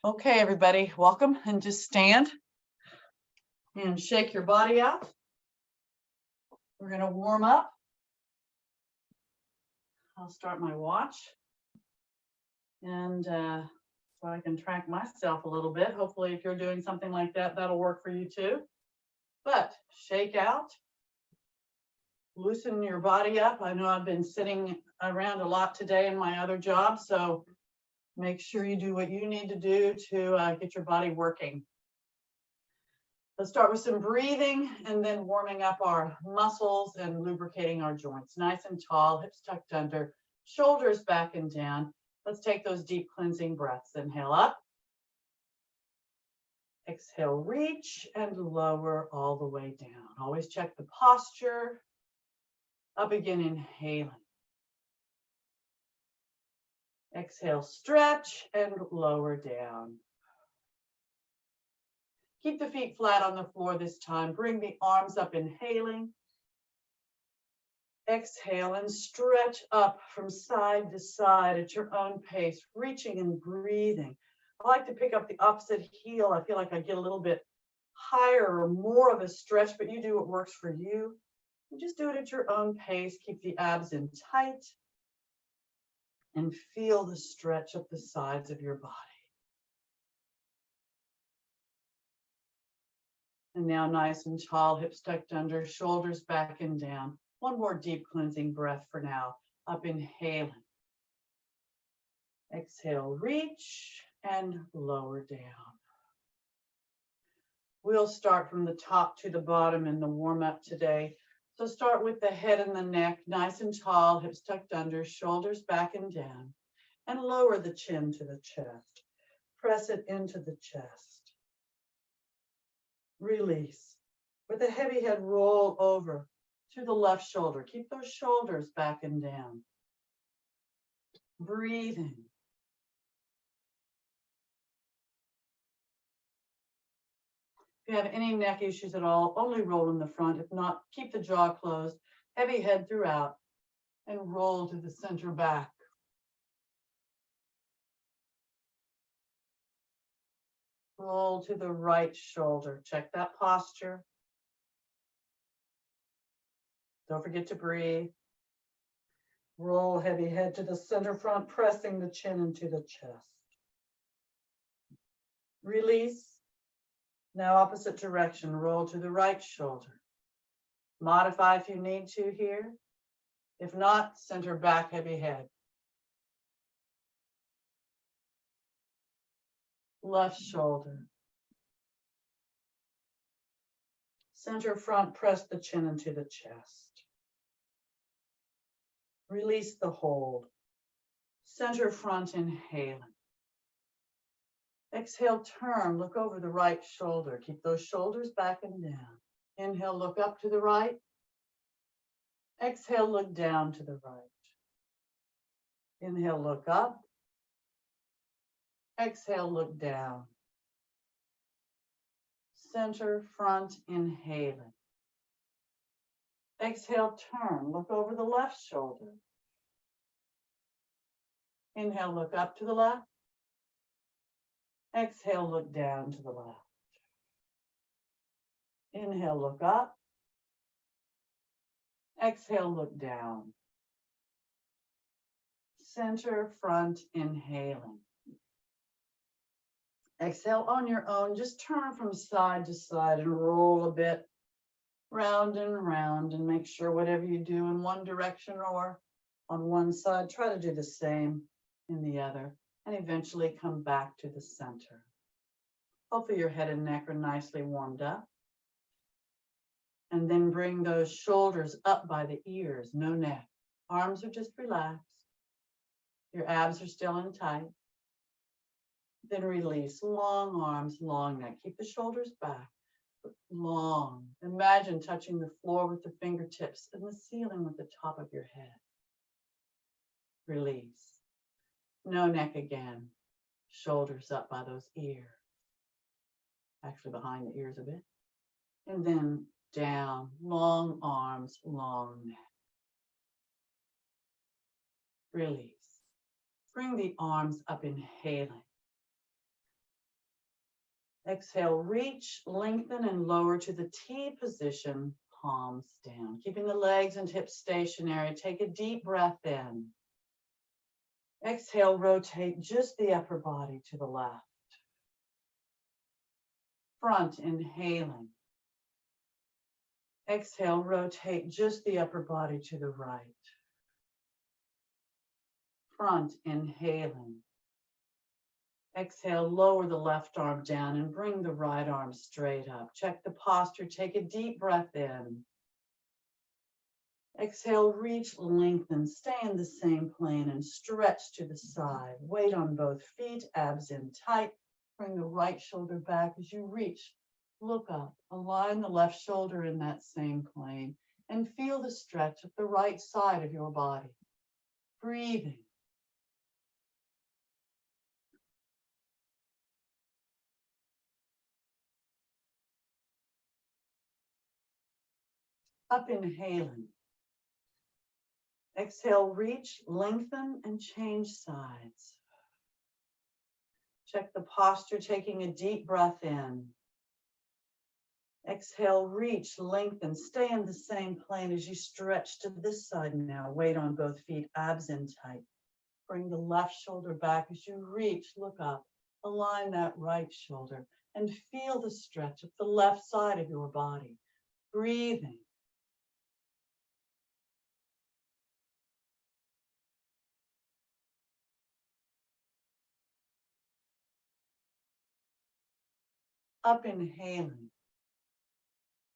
Okay, everybody, welcome, and just stand and shake your body out. We're going to warm up. I'll start my watch, and so I can track myself a little bit. Hopefully, if you're doing something like that, that'll work for you too. But shake out, loosen your body up. I know I've been sitting around a lot today in my other job, so make sure you do what you need to do to get your body working. Let's start with some breathing and then warming up our muscles and lubricating our joints. Nice and tall, hips tucked under, shoulders back and down. Let's take those deep cleansing breaths. Inhale up. Exhale, reach and lower all the way down. Always check the posture. Up again, inhaling. Exhale, stretch and lower down. Keep the feet flat on the floor this time. Bring the arms up, inhaling. Exhale and stretch up from side to side at your own pace, reaching and breathing. I like to pick up the opposite heel. I feel like I get a little bit higher or more of a stretch, but you do what works for you. You just do it at your own pace. Keep the abs in tight and feel the stretch up the sides of your body. And now nice and tall, hips tucked under, shoulders back and down. One more deep cleansing breath for now. Up, inhaling. Exhale, reach and lower down. We'll start from the top to the bottom in the warm up today. So start with the head and the neck, nice and tall, hips tucked under, shoulders back and down, and lower the chin to the chest. Press it into the chest. Release. With a heavy head, roll over to the left shoulder. Keep those shoulders back and down. Breathing. If you have any neck issues at all, only roll in the front. If not, keep the jaw closed, heavy head throughout, and roll to the center back. Roll to the right shoulder. Check that posture. Don't forget to breathe. Roll heavy head to the center front, pressing the chin into the chest. Release. Now opposite direction, roll to the right shoulder. Modify if you need to here. If not, center back, heavy head. Left shoulder. Center front, press the chin into the chest. Release the hold. Center front, inhaling. Exhale, turn, look over the right shoulder. Keep those shoulders back and down. Inhale, look up to the right. Exhale, look down to the right. Inhale, look up. Exhale, look down. Center, front, inhaling. Exhale, turn, look over the left shoulder. Inhale, look up to the left. Exhale, look down to the left. Inhale, look up. Exhale, look down. Center, front, inhaling. Exhale on your own, just turn from side to side and roll a bit, round and make sure whatever you do in one direction or on one side, try to do the same in the other, and eventually come back to the center. Hopefully your head and neck are nicely warmed up. And then bring those shoulders up by the ears, no neck. Arms are just relaxed. Your abs are still in tight. Then release, long arms, long neck. Keep the shoulders back, long. Imagine touching the floor with the fingertips and the ceiling with the top of your head. Release. No neck again. Shoulders up by those ears. Actually behind the ears a bit. And then down, long arms, long neck. Release. Bring the arms up, inhaling. Exhale, reach, lengthen, and lower to the T position, palms down. Keeping the legs and hips stationary. Take a deep breath in. Exhale, rotate just the upper body to the left. Front, inhaling. Exhale, rotate just the upper body to the right. Front, inhaling. Exhale, lower the left arm down and bring the right arm straight up. Check the posture, take a deep breath in. Exhale, reach, lengthen, stay in the same plane and stretch to the side. Weight on both feet, abs in tight. Bring the right shoulder back as you reach. Look up, align the left shoulder in that same plane and feel the stretch of the right side of your body. Breathing. Up, inhaling. Exhale, reach, lengthen, and change sides. Check the posture, taking a deep breath in. Exhale, reach, lengthen, stay in the same plane as you stretch to this side now. Weight on both feet, abs in tight. Bring the left shoulder back as you reach, look up, align that right shoulder, and feel the stretch of the left side of your body. Breathing. Up, inhaling.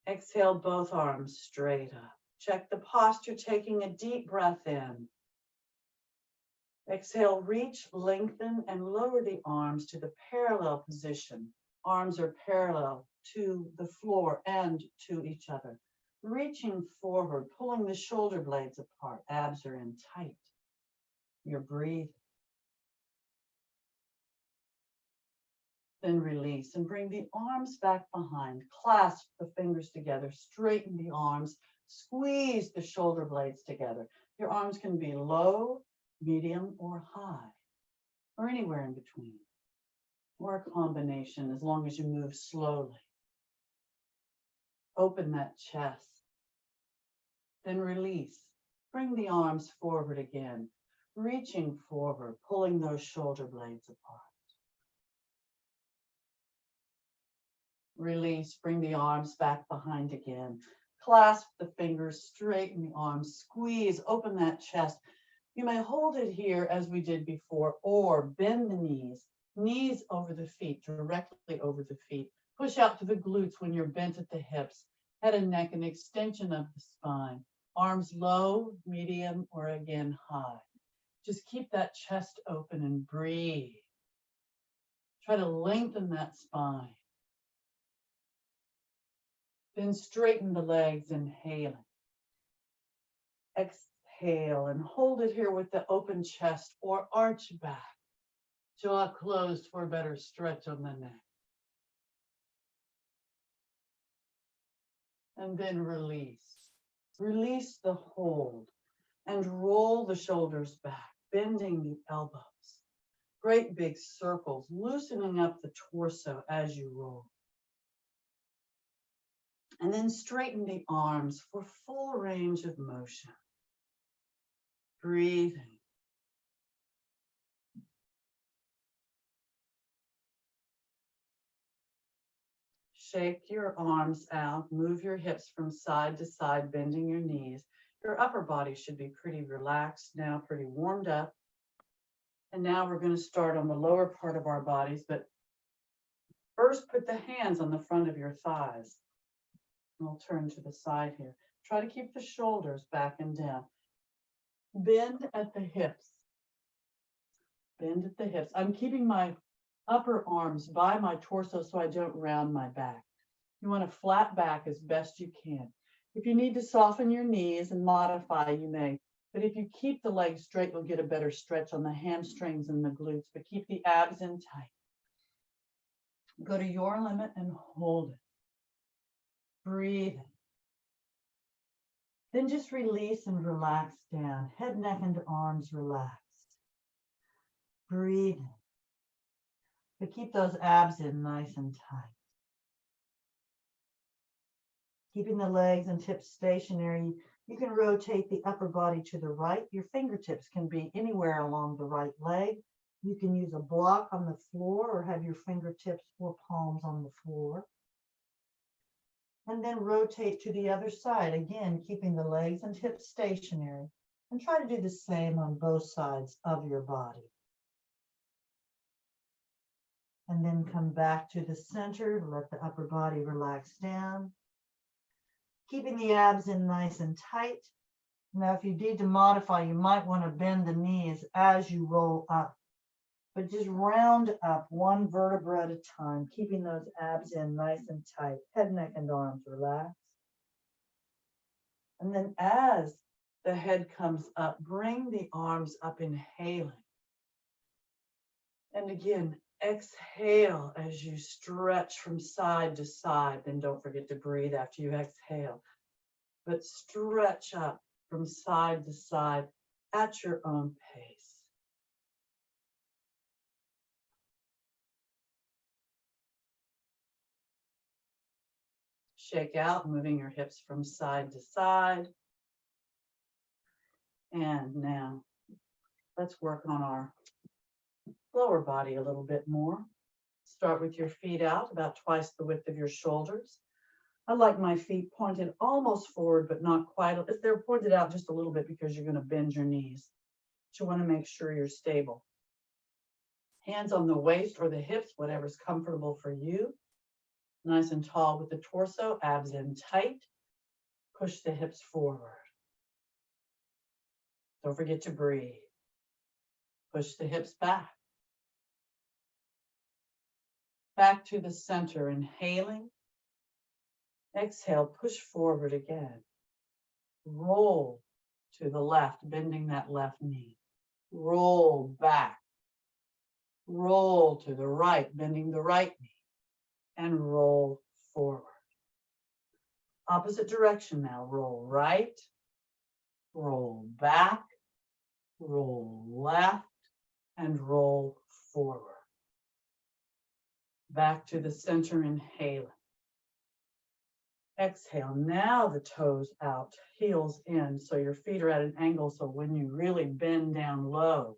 Exhale, both arms straight up. Check the posture, taking a deep breath in. Exhale, reach, lengthen, and lower the arms to the parallel position. Arms are parallel to the floor and to each other. Reaching forward, pulling the shoulder blades apart. Abs are in tight. You're breathing. Then release and bring the arms back behind. Clasp the fingers together. Straighten the arms. Squeeze the shoulder blades together. Your arms can be low, medium, or high, or anywhere in between, or a combination as long as you move slowly. Open that chest. Then release. Bring the arms forward again, reaching forward, pulling those shoulder blades apart. Release, bring the arms back behind again. Clasp the fingers, straighten the arms, squeeze, open that chest. You may hold it here as we did before, or bend the knees over the feet, directly over the feet. Push out to the glutes when you're bent at the hips, head and neck, an extension of the spine. Arms low, medium, or again high. Just keep that chest open and breathe. Try to lengthen that spine. Then straighten the legs, inhaling. Exhale and hold it here with the open chest or arch back. Jaw closed for a better stretch on the neck. And then release. Release the hold and roll the shoulders back, bending the elbows. Great big circles, loosening up the torso as you roll. And then straighten the arms for full range of motion. Breathing. Shake your arms out, move your hips from side to side, bending your knees. Your upper body should be pretty relaxed now, pretty warmed up. And now we're going to start on the lower part of our bodies, but first put the hands on the front of your thighs. I'll turn to the side here. Try to keep the shoulders back and down. Bend at the hips. Bend at the hips. I'm keeping my upper arms by my torso so I don't round my back. You want to flat back as best you can. If you need to soften your knees and modify, you may. But if you keep the legs straight, you'll get a better stretch on the hamstrings and the glutes. But keep the abs in tight. Go to your limit and hold it. Breathe. Then just release and relax down. Head, neck, and arms relaxed. Breathe. But keep those abs in nice and tight. Keeping the legs and hips stationary, you can rotate the upper body to the right. Your fingertips can be anywhere along the right leg. You can use a block on the floor or have your fingertips or palms on the floor. And then rotate to the other side, again, keeping the legs and hips stationary. And try to do the same on both sides of your body. And then come back to the center, let the upper body relax down. Keeping the abs in nice and tight. Now, if you need to modify, you might want to bend the knees as you roll up. But just round up one vertebra at a time, keeping those abs in nice and tight. Head, neck, and arms relax. And then as the head comes up, bring the arms up, inhaling. And again, exhale as you stretch from side to side. Then don't forget to breathe after you exhale. But stretch up from side to side at your own pace. Shake out, moving your hips from side to side. And now let's work on our lower body a little bit more. Start with your feet out about twice the width of your shoulders. I like my feet pointed almost forward, but not quite. They're pointed out just a little bit because you're going to bend your knees. So you want to make sure you're stable. Hands on the waist or the hips, whatever's comfortable for you. Nice and tall with the torso, abs in tight. Push the hips forward. Don't forget to breathe. Push the hips back. Back to the center, inhaling. Exhale, push forward again. Roll to the left, bending that left knee. Roll back. Roll to the right, bending the right knee. And roll forward. Opposite direction now. Roll right, roll back, roll left, and roll forward. Back to the center, inhaling. Exhale, now the toes out, heels in, so your feet are at an angle, so when you really bend down low,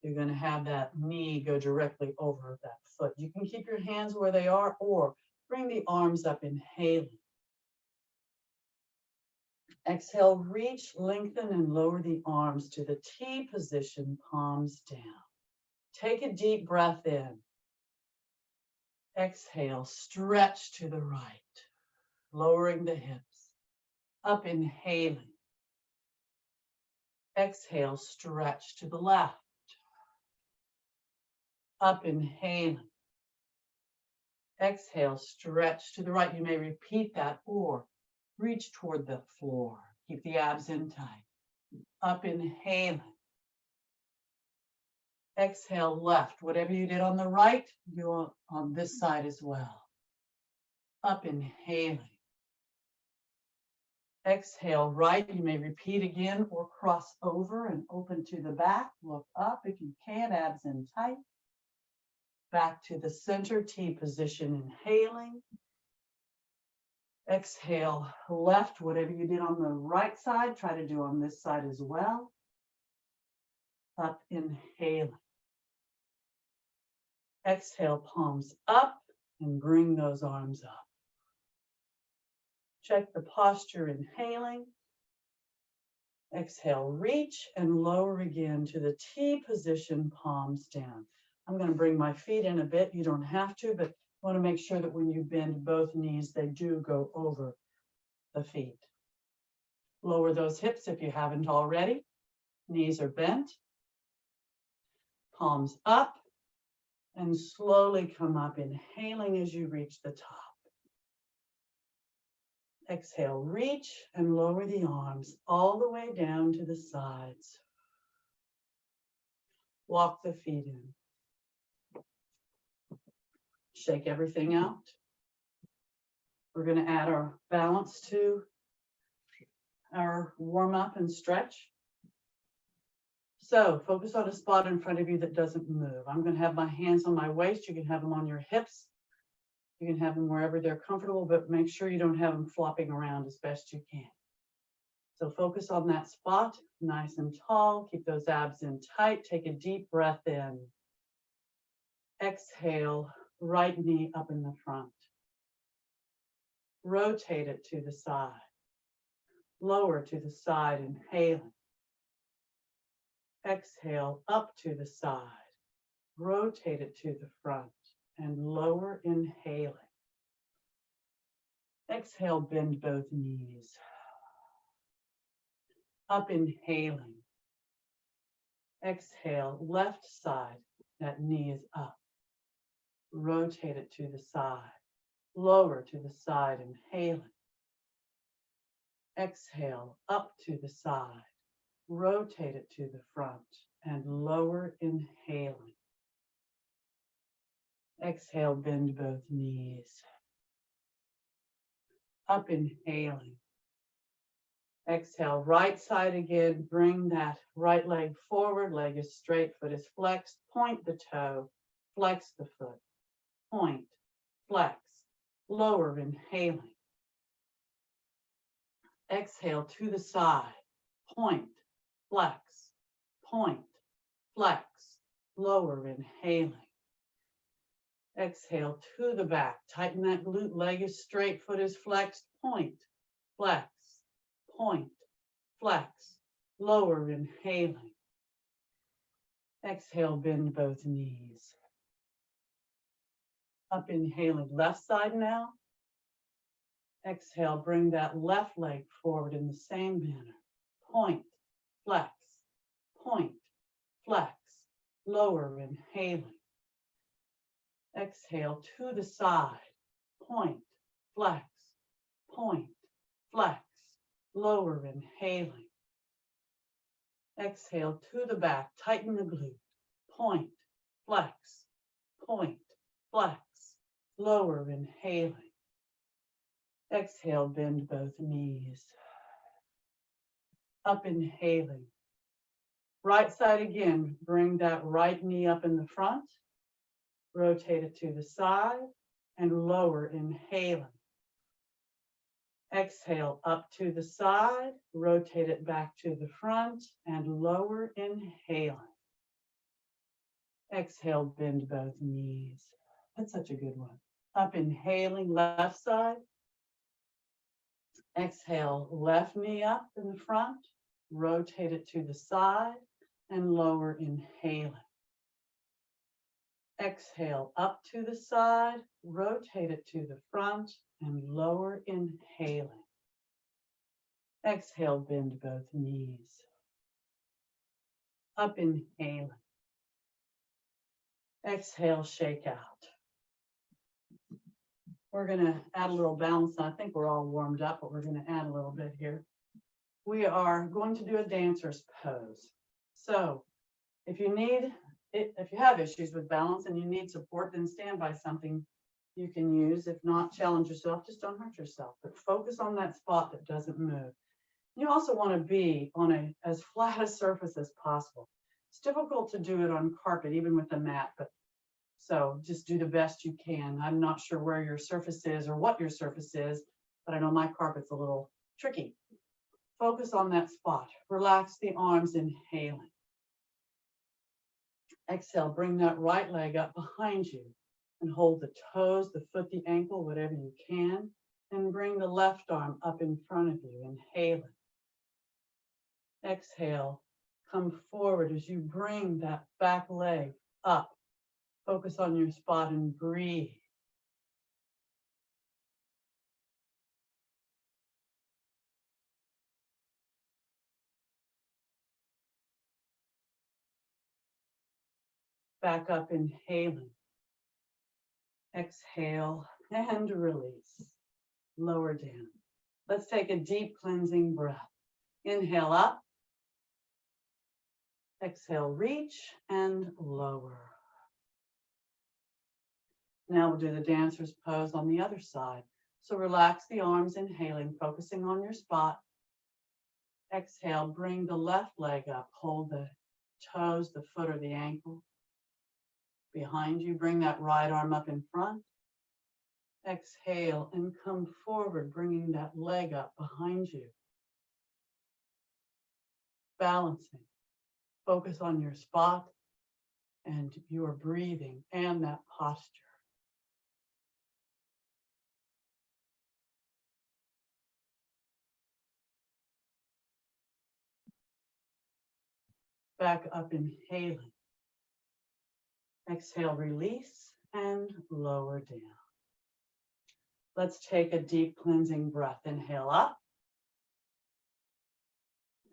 you're going to have that knee go directly over that foot. You can keep your hands where they are or bring the arms up, inhaling. Exhale, reach, lengthen, and lower the arms to the T position, palms down. Take a deep breath in. Exhale, stretch to the right, lowering the hips. Up, inhaling. Exhale, stretch to the left. Up, inhaling. Exhale, stretch to the right. You may repeat that or reach toward the floor. Keep the abs in tight. Up, inhaling. Exhale, left. Whatever you did on the right, do on this side as well. Up, inhaling. Exhale, right. You may repeat again or cross over and open to the back. Look up if you can, abs in tight. Back to the center, T position, inhaling. Exhale, left. Whatever you did on the right side, try to do on this side as well. Up, inhaling. Exhale, palms up and bring those arms up. Check the posture, inhaling. Exhale, reach and lower again to the T position, palms down. I'm going to bring my feet in a bit. You don't have to, but I want to make sure that when you bend both knees, they do go over the feet. Lower those hips if you haven't already. Knees are bent. Palms up. And slowly come up, inhaling as you reach the top. Exhale, reach and lower the arms all the way down to the sides. Walk the feet in. Shake everything out. We're going to add our balance to our warm up and stretch. So focus on a spot in front of you that doesn't move. I'm going to have my hands on my waist. You can have them on your hips. You can have them wherever they're comfortable, but make sure you don't have them flopping around as best you can. So focus on that spot, nice and tall. Keep those abs in tight. Take a deep breath in. Exhale, right knee up in the front. Rotate it to the side. Lower to the side, inhaling. Exhale, up to the side. Rotate it to the front and lower, inhaling. Exhale, bend both knees. Up, inhaling. Exhale, left side, that knee is up. Rotate it to the side. Lower to the side, inhaling. Exhale, up to the side. Rotate it to the front and lower, inhaling. Exhale, bend both knees. Up, inhaling. Exhale, right side again. Bring that right leg forward. Leg is straight, foot is flexed. Point the toe, flex the foot. Point, flex, lower, inhaling. Exhale to the side. Point, flex, point, flex, lower, inhaling. Exhale to the back. Tighten that glute. Leg is straight, foot is flexed. Point, flex, point, flex, lower, inhaling. Exhale, bend both knees. Up, inhaling, left side now. Exhale, bring that left leg forward in the same manner. Point, flex, point, flex, lower, inhaling. Exhale to the side. Point, flex, point, flex, lower, inhaling. Exhale to the back. Tighten the glute. Point, flex, point, flex, lower, inhaling. Exhale, bend both knees. Up, inhaling. Right side again. Bring that right knee up in the front. Rotate it to the side and lower, inhaling. Exhale, up to the side. Rotate it back to the front and lower, inhaling. Exhale, bend both knees. That's such a good one. Up, inhaling, left side. Exhale, left knee up in the front. Rotate it to the side and lower, inhaling. Exhale, up to the side. Rotate it to the front and lower, inhaling. Exhale, bend both knees. Up, inhaling. Exhale, shake out. We're going to add a little balance. I think we're all warmed up, but we're going to add a little bit here. We are going to do a dancer's pose. So if you have issues with balance and you need support, then stand by something you can use. If not, challenge yourself. Just don't hurt yourself, but focus on that spot that doesn't move. You also want to be on as flat a surface as possible. It's difficult to do it on carpet, even with a mat, but so just do the best you can. I'm not sure where your surface is or what your surface is, but I know my carpet's a little tricky. Focus on that spot. Relax the arms, inhaling. Exhale, bring that right leg up behind you and hold the toes, the foot, the ankle, whatever you can, and bring the left arm up in front of you, inhaling. Exhale, come forward as you bring that back leg up. Focus on your spot and breathe. Back up, inhaling. Exhale and release. Lower down. Let's take a deep cleansing breath. Inhale up. Exhale, reach and lower. Now we'll do the dancer's pose on the other side. So relax the arms, inhaling, focusing on your spot. Exhale, bring the left leg up. Hold the toes, the foot or the ankle. Behind you, bring that right arm up in front. Exhale and come forward, bringing that leg up behind you. Balancing. Focus on your spot and your breathing and that posture. Back up, inhaling. Exhale, release and lower down. Let's take a deep cleansing breath. Inhale up.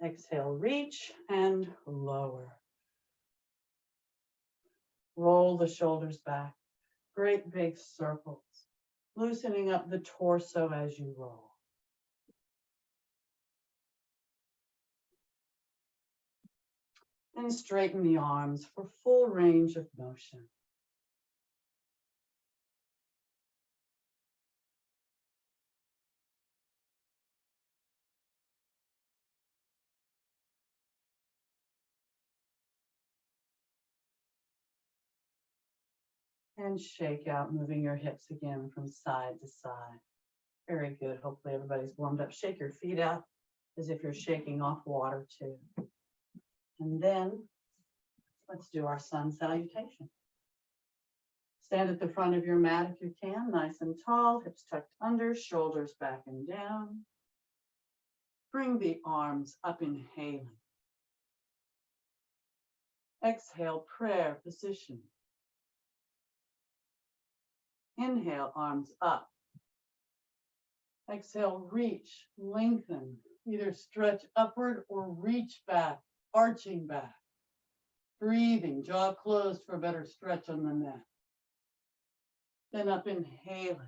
Exhale, reach and lower. Roll the shoulders back. Great big circles. Loosening up the torso as you roll. And straighten the arms for full range of motion. And shake out, moving your hips again from side to side. Very good. Hopefully everybody's warmed up. Shake your feet out as if you're shaking off water too. And then let's do our sun salutation. Stand at the front of your mat if you can, nice and tall, hips tucked under, shoulders back and down. Bring the arms up, inhaling. Exhale, prayer position. Inhale, arms up. Exhale, reach, lengthen, either stretch upward or reach back, arching back. Breathing, jaw closed for a better stretch on the neck. Then up, inhaling.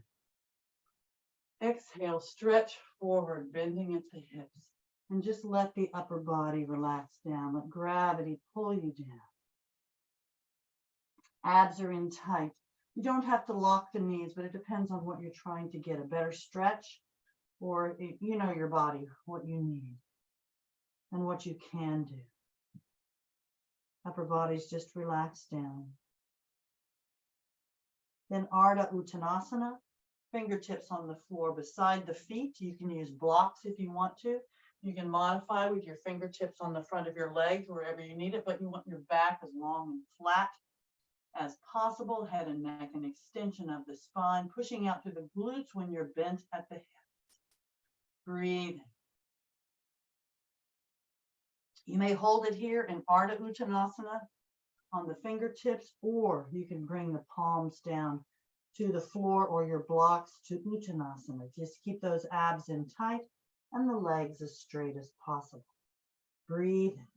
Exhale, stretch forward, bending at the hips. And just let the upper body relax down. Let gravity pull you down. Abs are in tight. You don't have to lock the knees, but it depends on what you're trying to get. A better stretch, or you know your body, what you need and what you can do. Upper body's just relax down. Then Ardha Uttanasana, fingertips on the floor beside the feet. You can use blocks if you want to. You can modify with your fingertips on the front of your legs wherever you need it, but you want your back as long and flat as possible, head and neck, an extension of the spine, pushing out to the glutes when you're bent at the hips. Breathing. You may hold it here in Ardha Uttanasana on the fingertips, or you can bring the palms down to the floor or your blocks to Uttanasana. Just keep those abs in tight and the legs as straight as possible. Breathing.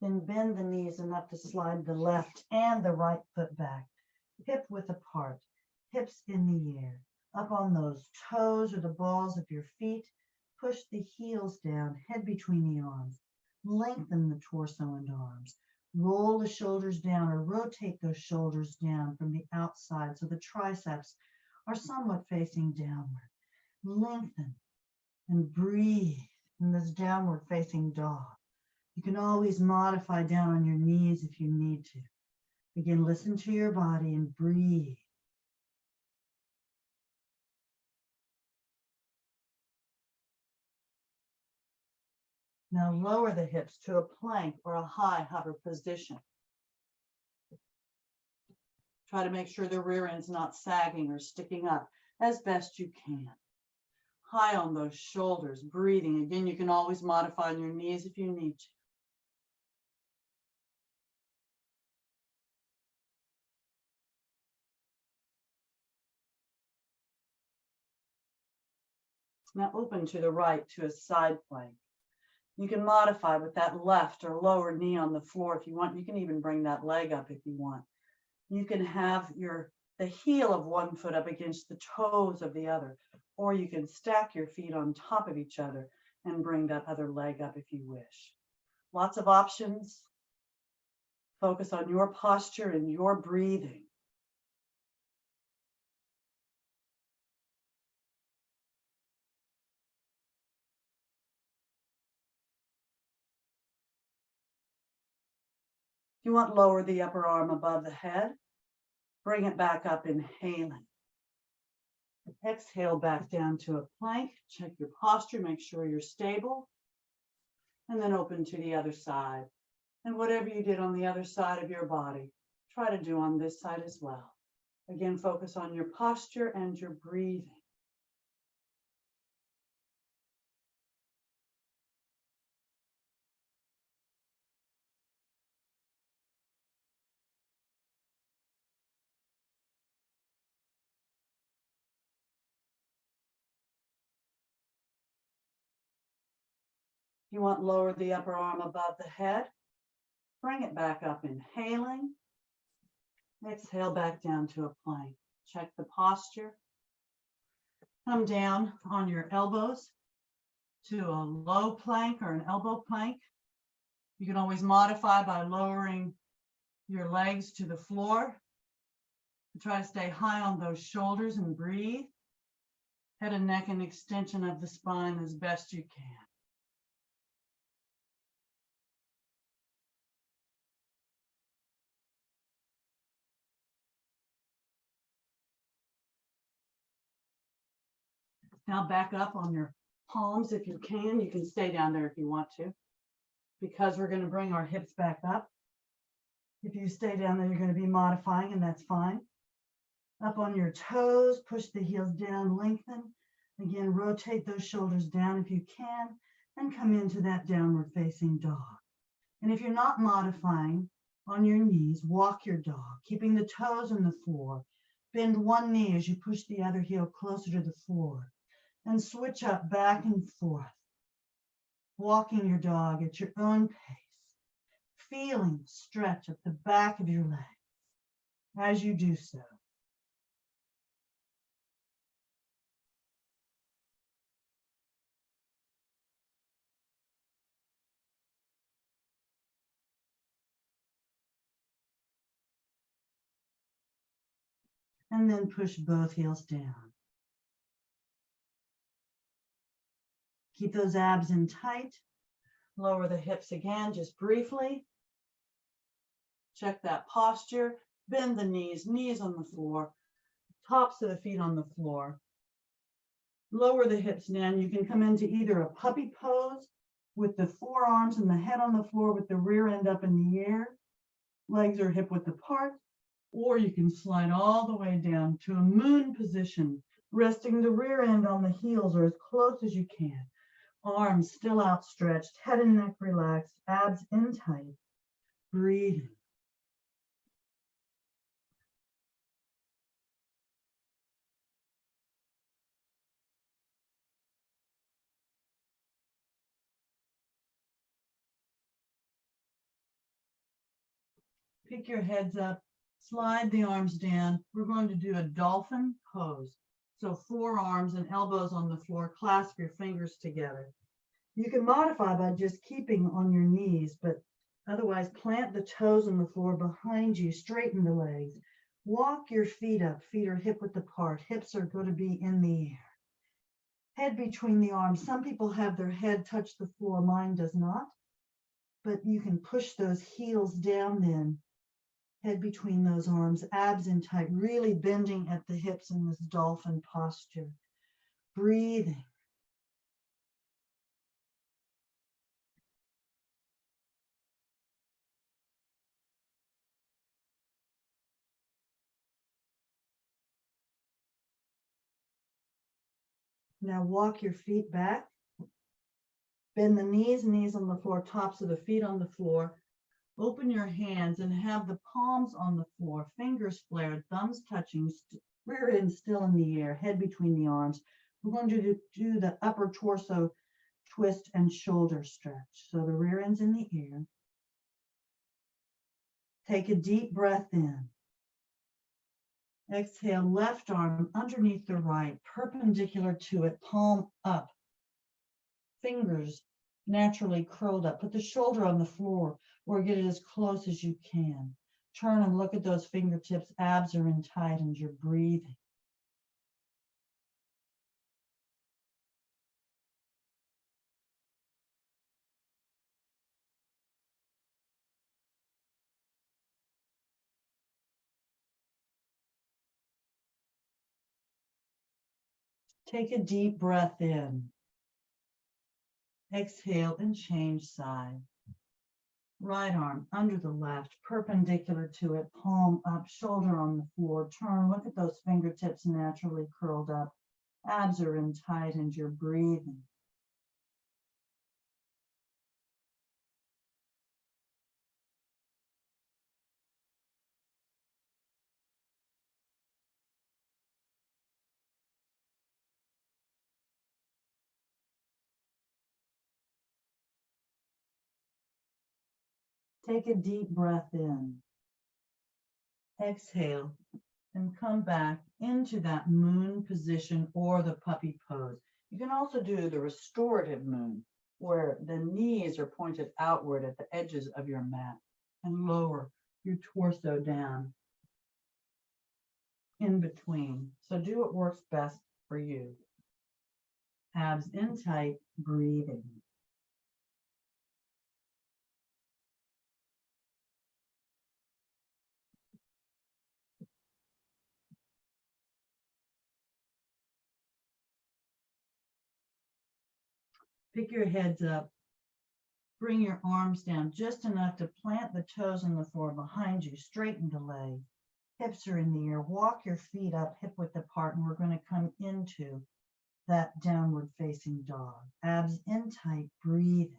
Then bend the knees enough to slide the left and the right foot back, hip width apart, hips in the air. Up on those toes or the balls of your feet, push the heels down, head between the arms. Lengthen the torso and arms. Roll the shoulders down or rotate those shoulders down from the outside so the triceps are somewhat facing downward. Lengthen and breathe in this downward facing dog. You can always modify down on your knees if you need to. Again, listen to your body and breathe. Now lower the hips to a plank or a high hover position. Try to make sure the rear end's not sagging or sticking up as best you can. High on those shoulders, breathing. Again, you can always modify on your knees if you need to. Now open to the right to a side plank. You can modify with that left or lower knee on the floor if you want. You can even bring that leg up if you want. You can have the heel of one foot up against the toes of the other, or you can stack your feet on top of each other and bring that other leg up if you wish. Lots of options. Focus on your posture and your breathing. You want to lower the upper arm above the head. Bring it back up, inhaling. Exhale back down to a plank. Check your posture, make sure you're stable. And then open to the other side. And whatever you did on the other side of your body, try to do on this side as well. Again, focus on your posture and your breathing. You want to lower the upper arm above the head. Bring it back up, inhaling. Exhale back down to a plank. Check the posture. Come down on your elbows to a low plank or an elbow plank. You can always modify by lowering your legs to the floor. Try to stay high on those shoulders and breathe. Head and neck and extension of the spine as best you can. Now back up on your palms if you can. You can stay down there if you want to, because we're going to bring our hips back up. If you stay down there, you're going to be modifying, and that's fine. Up on your toes, push the heels down, lengthen. Again, rotate those shoulders down if you can, and come into that downward facing dog. And if you're not modifying, on your knees, walk your dog, keeping the toes on the floor. Bend one knee as you push the other heel closer to the floor. And switch up back and forth, walking your dog at your own pace, feeling the stretch at the back of your legs as you do so. And then push both heels down. Keep those abs in tight. Lower the hips again, just briefly. Check that posture. Bend the knees, knees on the floor, tops of the feet on the floor. Lower the hips down. You can come into either a puppy pose with the forearms and the head on the floor with the rear end up in the air. Legs are hip width apart. Or you can slide all the way down to a moon position, resting the rear end on the heels or as close as you can. Arms still outstretched, head and neck relaxed, abs in tight, breathing. Pick your heads up, slide the arms down. We're going to do a dolphin pose. So forearms and elbows on the floor, clasp your fingers together. You can modify by just keeping on your knees, but otherwise plant the toes on the floor behind you, straighten the legs. Walk your feet up, feet are hip width apart, hips are going to be in the air. Head between the arms. Some people have their head touch the floor, mine does not, but you can push those heels down then. Head between those arms, abs in tight, really bending at the hips in this dolphin posture. Breathing. Now walk your feet back. Bend the knees, knees on the floor, tops of the feet on the floor. Open your hands and have the palms on the floor, fingers flared, thumbs touching, rear end still in the air, head between the arms. We're going to do the upper torso twist and shoulder stretch. So the rear end's in the air. Take a deep breath in. Exhale, left arm underneath the right, perpendicular to it, palm up. Fingers naturally curled up. Put the shoulder on the floor or get it as close as you can. Turn and look at those fingertips. Abs are in tight and you're breathing. Take a deep breath in. Exhale and change side. Right arm under the left, perpendicular to it, palm up, shoulder on the floor. Turn, look at those fingertips naturally curled up. Abs are in tight and you're breathing. Take a deep breath in. Exhale and come back into that moon position or the puppy pose. You can also do the restorative moon, where the knees are pointed outward at the edges of your mat and lower your torso down in between. So do what works best for you. Abs in tight, breathing. Pick your heads up. Bring your arms down just enough to plant the toes on the floor behind you. Straighten the leg. Hips are in the air. Walk your feet up hip width apart, and we're going to come into that downward facing dog. Abs in tight, breathing.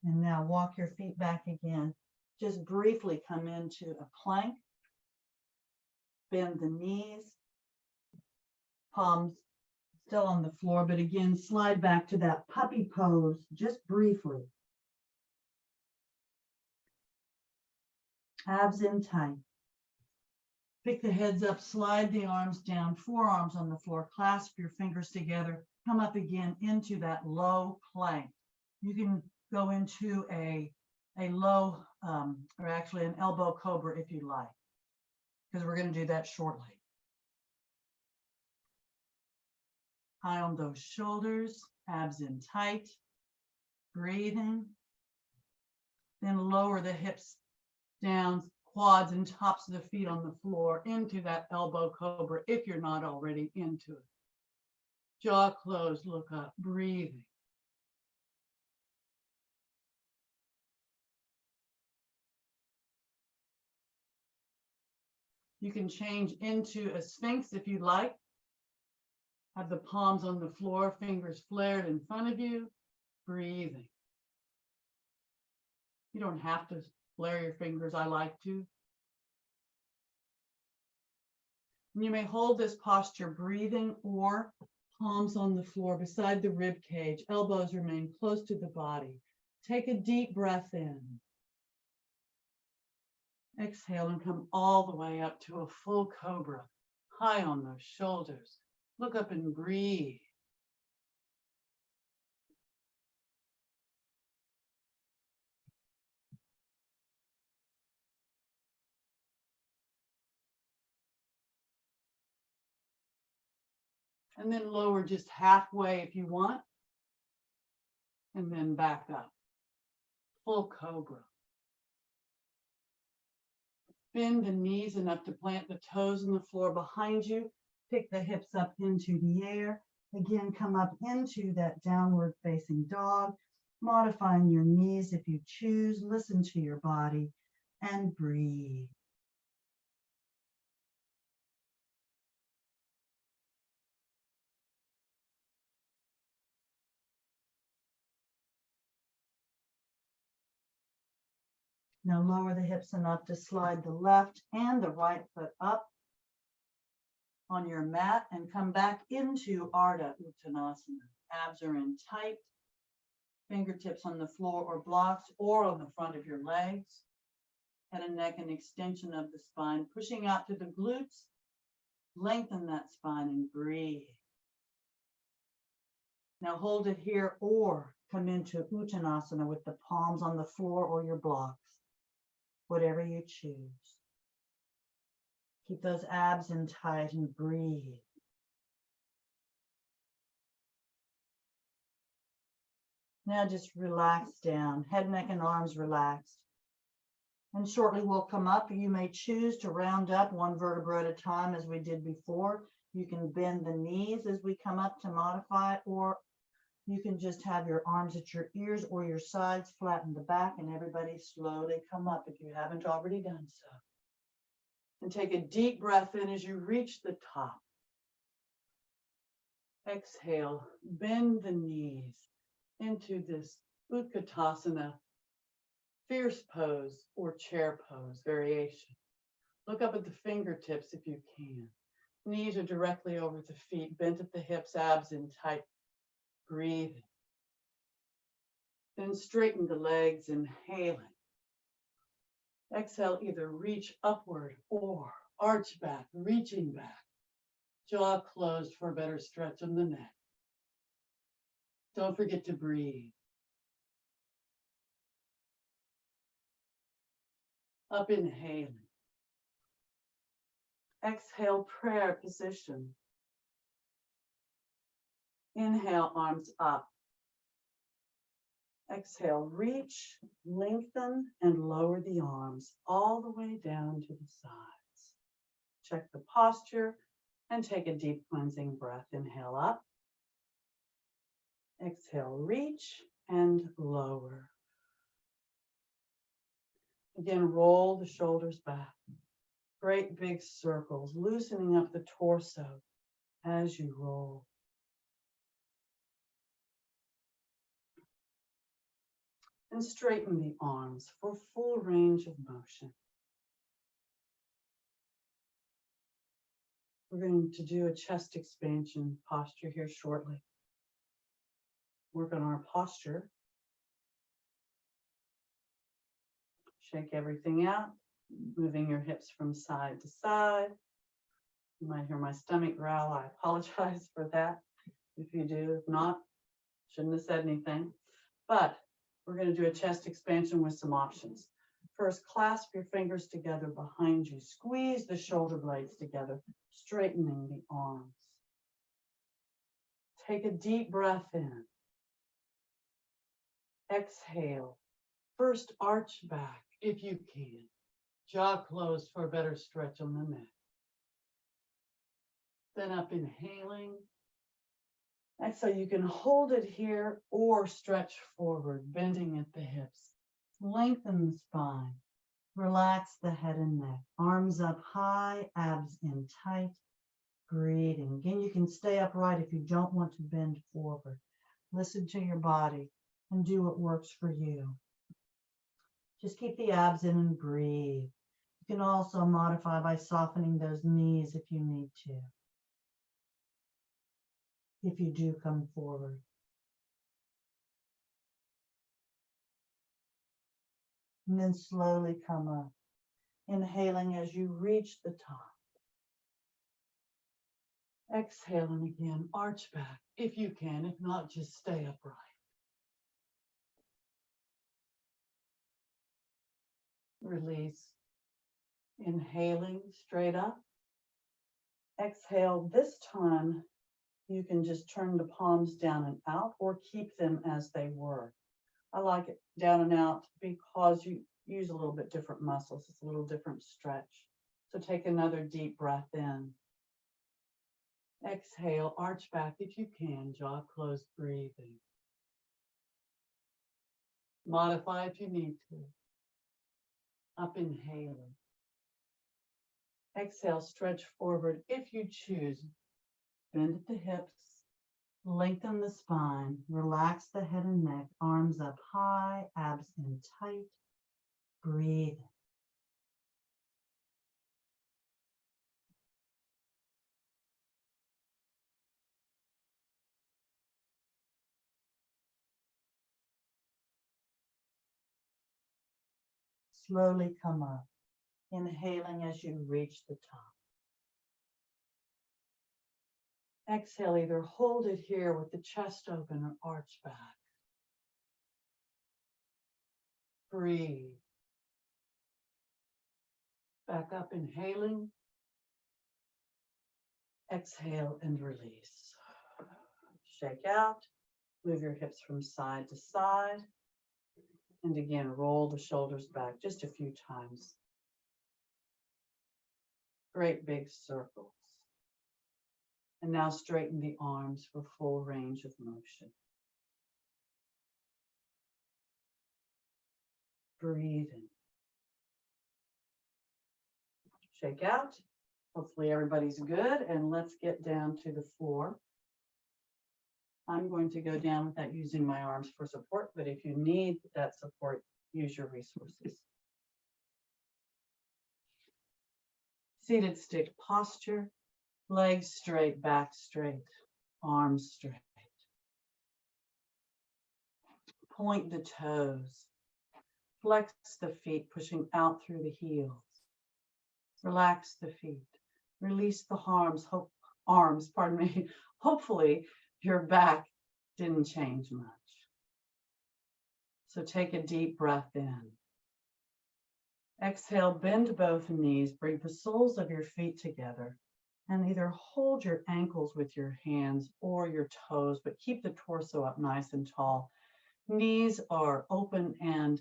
And now walk your feet back again. Just briefly come into a plank. Bend the knees. Palms still on the floor, but again, slide back to that puppy pose just briefly. Abs in tight. Pick the heads up, slide the arms down, forearms on the floor, clasp your fingers together, come up again into that low plank. You can go into a low, or actually an elbow cobra if you like, because we're going to do that shortly. High on those shoulders, abs in tight, breathing. Then lower the hips down, quads and tops of the feet on the floor into that elbow cobra if you're not already into it. Jaw closed, look up, breathing. You can change into a sphinx if you like. Have the palms on the floor, fingers flared in front of you, breathing. You don't have to flare your fingers, I like to. And you may hold this posture breathing or palms on the floor beside the rib cage, elbows remain close to the body. Take a deep breath in. Exhale and come all the way up to a full cobra, high on those shoulders. Look up and breathe. And then lower just halfway if you want. And then back up. Full cobra. Bend the knees enough to plant the toes on the floor behind you. Pick the hips up into the air. Again, come up into that downward facing dog, modifying your knees if you choose. Listen to your body and breathe. Now lower the hips enough to slide the left and the right foot up on your mat and come back into Ardha Uttanasana. Abs are in tight, fingertips on the floor or blocks or on the front of your legs. Head and neck and extension of the spine, pushing out to the glutes. Lengthen that spine and breathe. Now hold it here or come into Uttanasana with the palms on the floor or your blocks, whatever you choose. Keep those abs in tight and breathe. Now just relax down, head, neck, and arms relaxed. And shortly we'll come up. You may choose to round up one vertebra at a time as we did before. You can bend the knees as we come up to modify it, or you can just have your arms at your ears or your sides, flatten the back, and everybody slowly come up if you haven't already done so. And take a deep breath in as you reach the top. Exhale, bend the knees into this Utkatasana, fierce pose or chair pose variation. Look up at the fingertips if you can. Knees are directly over the feet, bent at the hips, abs in tight. Breathing. Then straighten the legs, inhaling. Exhale, either reach upward or arch back, reaching back. Jaw closed for a better stretch on the neck. Don't forget to breathe. Up inhaling. Exhale, prayer position. Inhale, arms up. Exhale, reach, lengthen, and lower the arms all the way down to the sides. Check the posture and take a deep cleansing breath. Inhale up. Exhale, reach and lower. Again, roll the shoulders back. Great big circles, loosening up the torso as you roll. And straighten the arms for full range of motion. We're going to do a chest expansion posture here shortly. Work on our posture. Shake everything out, moving your hips from side to side. You might hear my stomach growl. I apologize for that. If you do, if not, shouldn't have said anything. But we're going to do a chest expansion with some options. First, clasp your fingers together behind you. Squeeze the shoulder blades together, straightening the arms. Take a deep breath in. Exhale. First, arch back if you can. Jaw closed for a better stretch on the neck. Then up inhaling. Exhale, you can hold it here or stretch forward, bending at the hips. Lengthen the spine. Relax the head and neck. Arms up high, abs in tight. Breathing. Again, you can stay upright if you don't want to bend forward. Listen to your body and do what works for you. Just keep the abs in and breathe. You can also modify by softening those knees if you need to. If you do come forward. And then slowly come up, inhaling as you reach the top. Exhaling again, arch back if you can. If not, just stay upright. Release. Inhaling straight up. Exhale. This time, you can just turn the palms down and out or keep them as they were. I like it down and out because you use a little bit different muscles. It's a little different stretch. So take another deep breath in. Exhale, arch back if you can, jaw closed, breathing. Modify if you need to. Up inhaling. Exhale, stretch forward if you choose. Bend at the hips. Lengthen the spine, relax the head and neck, arms up high, abs in tight. Breathe. Slowly come up, inhaling as you reach the top. Exhale, either hold it here with the chest open or arch back. Breathe. Back up, inhaling. Exhale and release. Shake out. Move your hips from side to side. And again, roll the shoulders back just a few times. Great big circles. And now straighten the arms for full range of motion. Breathe in. Shake out. Hopefully everybody's good. And let's get down to the floor. I'm going to go down without using my arms for support, but if you need that support, use your resources. Seated stick posture, legs straight, back straight, arms straight. Point the toes. Flex the feet, pushing out through the heels. Relax the feet. Release the arms, pardon me. Hopefully your back didn't change much. So take a deep breath in. Exhale, bend both knees, bring the soles of your feet together, and either hold your ankles with your hands or your toes, but keep the torso up nice and tall. Knees are open and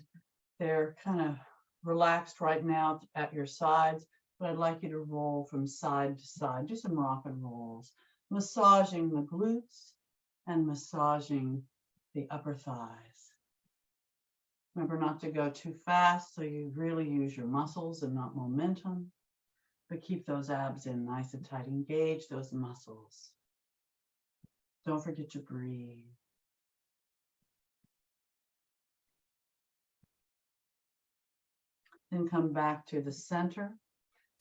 they're kind of relaxed right now at your sides, but I'd like you to roll from side to side. Do some rock and rolls, massaging the glutes and massaging the upper thighs. Remember not to go too fast so you really use your muscles and not momentum, but keep those abs in nice and tight. Engage those muscles. Don't forget to breathe. Then come back to the center.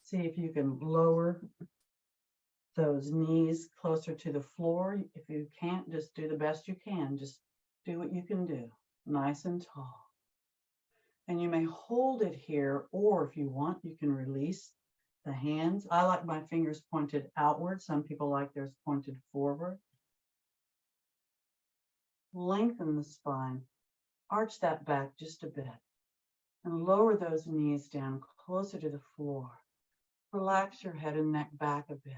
See if you can lower those knees closer to the floor. If you can't, just do the best you can. Just do what you can do, nice and tall. And you may hold it here, or if you want, you can release the hands. I like my fingers pointed outward. Some people like theirs pointed forward. Lengthen the spine. Arch that back just a bit. And lower those knees down closer to the floor. Relax your head and neck back a bit.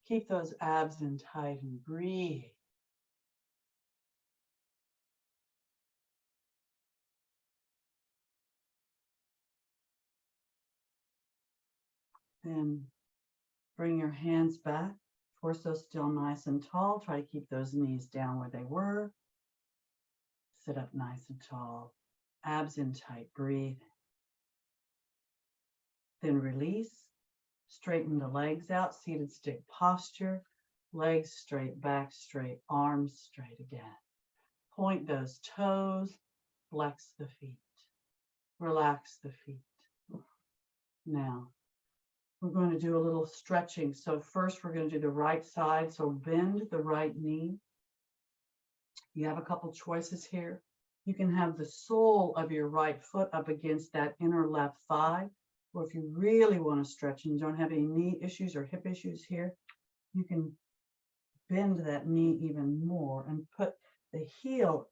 Keep those abs in tight and breathe. Then bring your hands back. Torso still nice and tall. Try to keep those knees down where they were. Sit up nice and tall. Abs in tight. Breathe. Then release. Straighten the legs out. Seated stick posture. Legs straight, back straight, arms straight again. Point those toes. Flex the feet. Relax the feet. Now, we're going to do a little stretching. So first we're going to do the right side. So bend the right knee. You have a couple choices here. You can have the sole of your right foot up against that inner left thigh. Or if you really want to stretch and don't have any knee issues or hip issues here, you can bend that knee even more and put the heel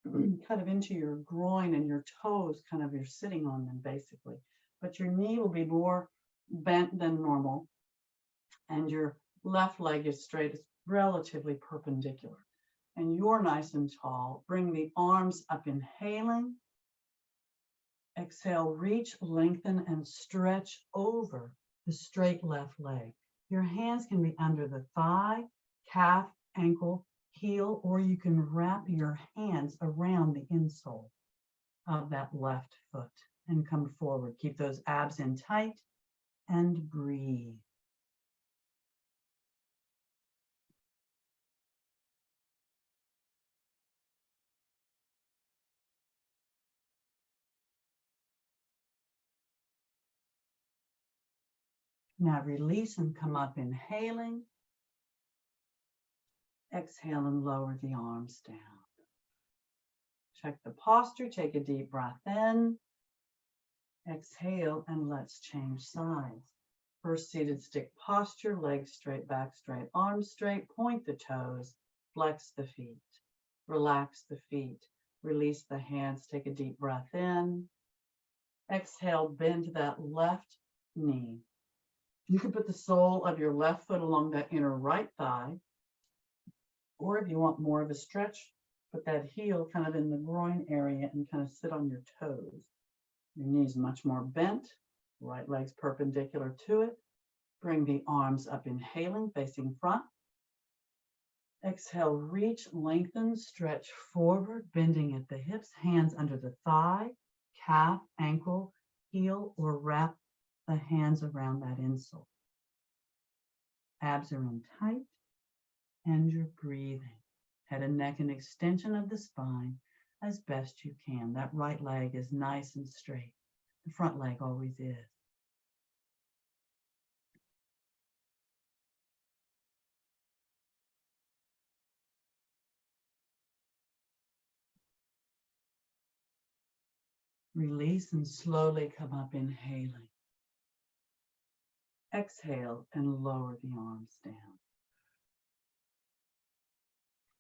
kind of into your groin and your toes, kind of you're sitting on them basically. But your knee will be more bent than normal, and your left leg is straight. It's relatively perpendicular, and you're nice and tall. Bring the arms up, inhaling. Exhale, reach, lengthen, and stretch over the straight left leg. Your hands can be under the thigh, calf, ankle, heel, or you can wrap your hands around the insole of that left foot and come forward. Keep those abs in tight and breathe. Now release and come up, inhaling. Exhale and lower the arms down. Check the posture, take a deep breath in. Exhale and let's change sides. First seated stick posture, legs straight, back straight, arms straight, point the toes, flex the feet, relax the feet, release the hands, take a deep breath in. Exhale, bend that left knee. You can put the sole of your left foot along that inner right thigh, or if you want more of a stretch, put that heel kind of in the groin area and kind of sit on your toes. Your knees much more bent, right leg's perpendicular to it. Bring the arms up, inhaling, facing front. Exhale, reach, lengthen, stretch forward, bending at the hips, hands under the thigh, calf, ankle, heel, or wrap the hands around that insole. Abs are in tight, and you're breathing. Head and neck and extension of the spine as best you can. That right leg is nice and straight. The front leg always is. Release and slowly come up, inhaling. Exhale and lower the arms down.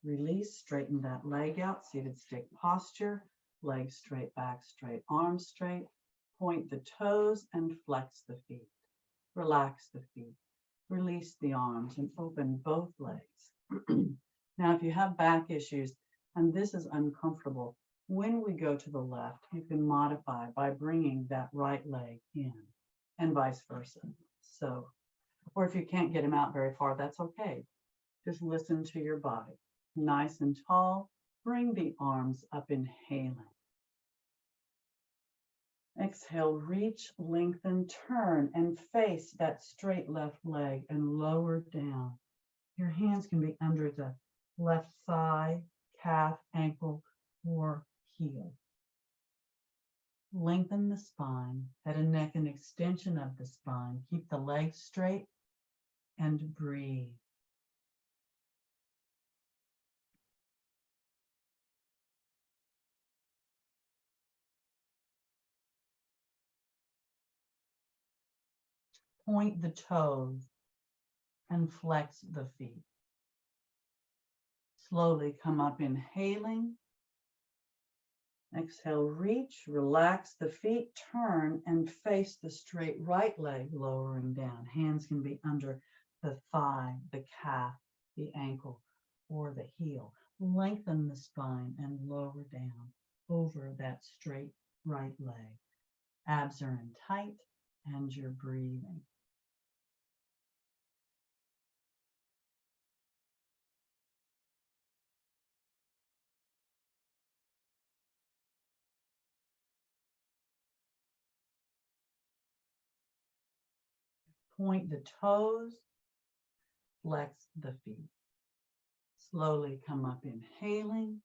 Release, straighten that leg out, seated stick posture, legs straight, back straight, arms straight. Point the toes and flex the feet. Relax the feet. Release the arms and open both legs. Now, if you have back issues and this is uncomfortable, when we go to the left, you can modify by bringing that right leg in and vice versa. So, or if you can't get them out very far, that's okay. Just listen to your body. Nice and tall. Bring the arms up, inhaling. Exhale, reach, lengthen, turn, and face that straight left leg and lower down. Your hands can be under the left thigh, calf, ankle, or heel. Lengthen the spine, head and neck and extension of the spine. Keep the legs straight and breathe. Point the toes and flex the feet. Slowly come up, inhaling. Exhale, reach, relax the feet, turn and face the straight right leg, lowering down. Hands can be under the thigh, the calf, the ankle, or the heel. Lengthen the spine and lower down over that straight right leg. Abs are in tight and you're breathing. Point the toes, flex the feet. Slowly come up, inhaling.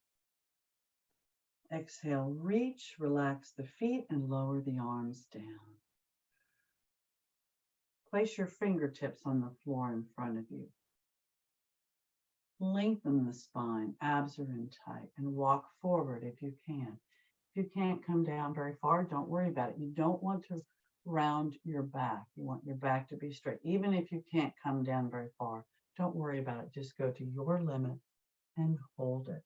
Exhale, reach, relax the feet and lower the arms down. Place your fingertips on the floor in front of you. Lengthen the spine, abs are in tight, and walk forward if you can. If you can't come down very far, don't worry about it. You don't want to round your back. You want your back to be straight. Even if you can't come down very far, don't worry about it. Just go to your limit and hold it.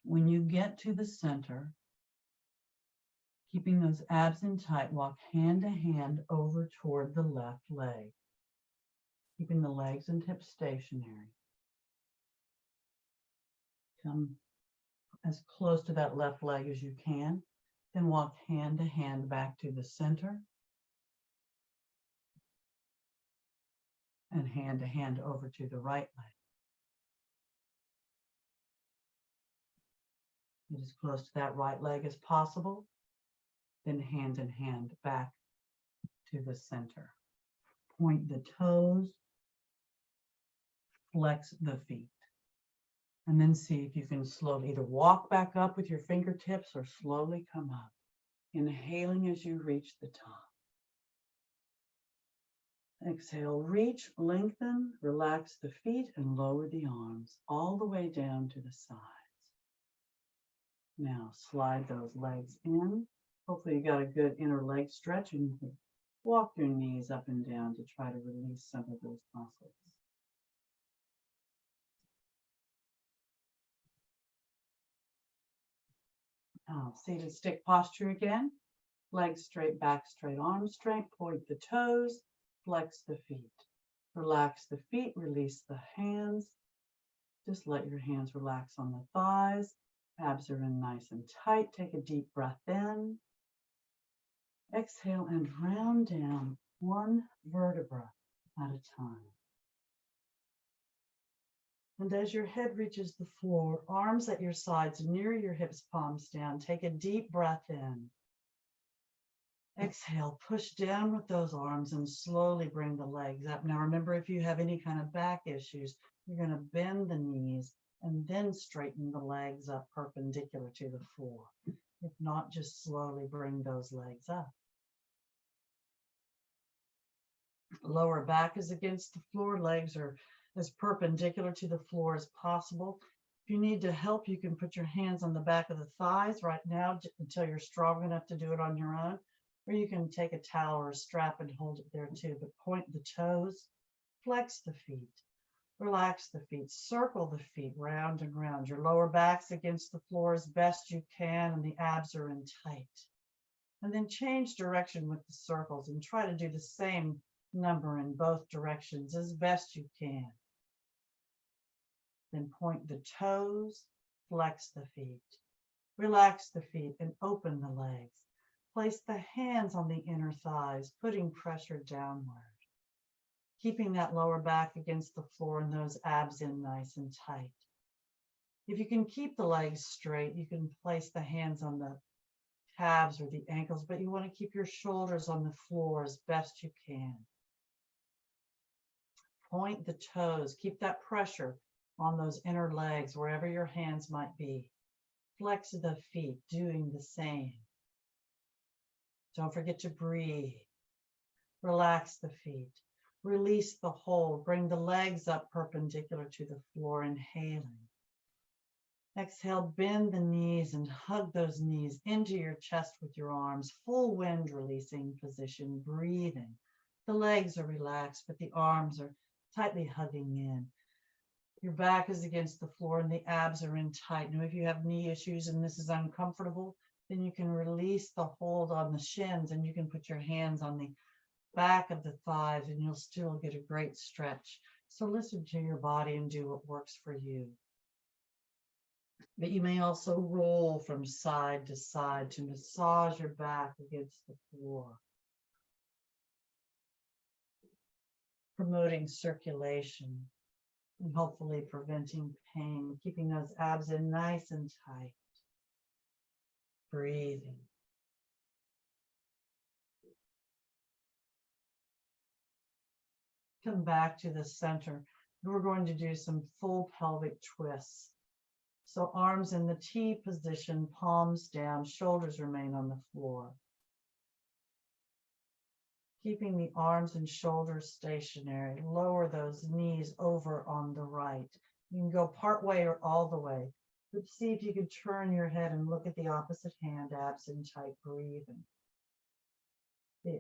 When you get to the center, keeping those abs in tight, walk hand to hand over toward the left leg, keeping the legs and hips stationary. Come as close to that left leg as you can, then walk hand to hand back to the center and hand over to the right leg. Get as close to that right leg as possible, then hand in hand back to the center. Point the toes, flex the feet, and then see if you can slowly either walk back up with your fingertips or slowly come up, inhaling as you reach the top. Exhale, reach, lengthen, relax the feet and lower the arms all the way down to the sides. Now slide those legs in. Hopefully you got a good inner leg stretch and you can walk your knees up and down to try to release some of those muscles. Seated stick posture again. Legs straight, back straight, arms straight. Point the toes, flex the feet. Relax the feet, release the hands. Just let your hands relax on the thighs. Abs are in nice and tight. Take a deep breath in. Exhale and round down one vertebra at a time. And as your head reaches the floor, arms at your sides, near your hips, palms down, take a deep breath in. Exhale, push down with those arms and slowly bring the legs up. Now remember, if you have any kind of back issues, you're going to bend the knees and then straighten the legs up perpendicular to the floor. If not, just slowly bring those legs up. Lower back is against the floor, legs are as perpendicular to the floor as possible. If you need to help, you can put your hands on the back of the thighs right now until you're strong enough to do it on your own. Or you can take a towel or a strap and hold it there too, but point the toes, flex the feet, relax the feet, circle the feet round and round. Your lower back's against the floor as best you can and the abs are in tight. And then change direction with the circles and try to do the same number in both directions as best you can. Then point the toes, flex the feet, relax the feet and open the legs. Place the hands on the inner thighs, putting pressure downward. Keeping that lower back against the floor and those abs in nice and tight. If you can keep the legs straight, you can place the hands on the calves or the ankles, but you want to keep your shoulders on the floor as best you can. Point the toes, keep that pressure on those inner legs, wherever your hands might be. Flex the feet, doing the same. Don't forget to breathe. Relax the feet. Release the hold. Bring the legs up perpendicular to the floor, inhaling. Exhale, bend the knees and hug those knees into your chest with your arms. Full wind releasing position, breathing. The legs are relaxed, but the arms are tightly hugging in. Your back is against the floor and the abs are in tight. Now, if you have knee issues and this is uncomfortable, then you can release the hold on the shins and you can put your hands on the back of the thighs and you'll still get a great stretch. So listen to your body and do what works for you. But you may also roll from side to side to massage your back against the floor, promoting circulation and hopefully preventing pain, keeping those abs in nice and tight. Breathing. Come back to the center. We're going to do some full pelvic twists. So arms in the T position, palms down, shoulders remain on the floor. Keeping the arms and shoulders stationary. Lower those knees over on the right. You can go part way or all the way. But see if you can turn your head and look at the opposite hand, abs in tight, breathing.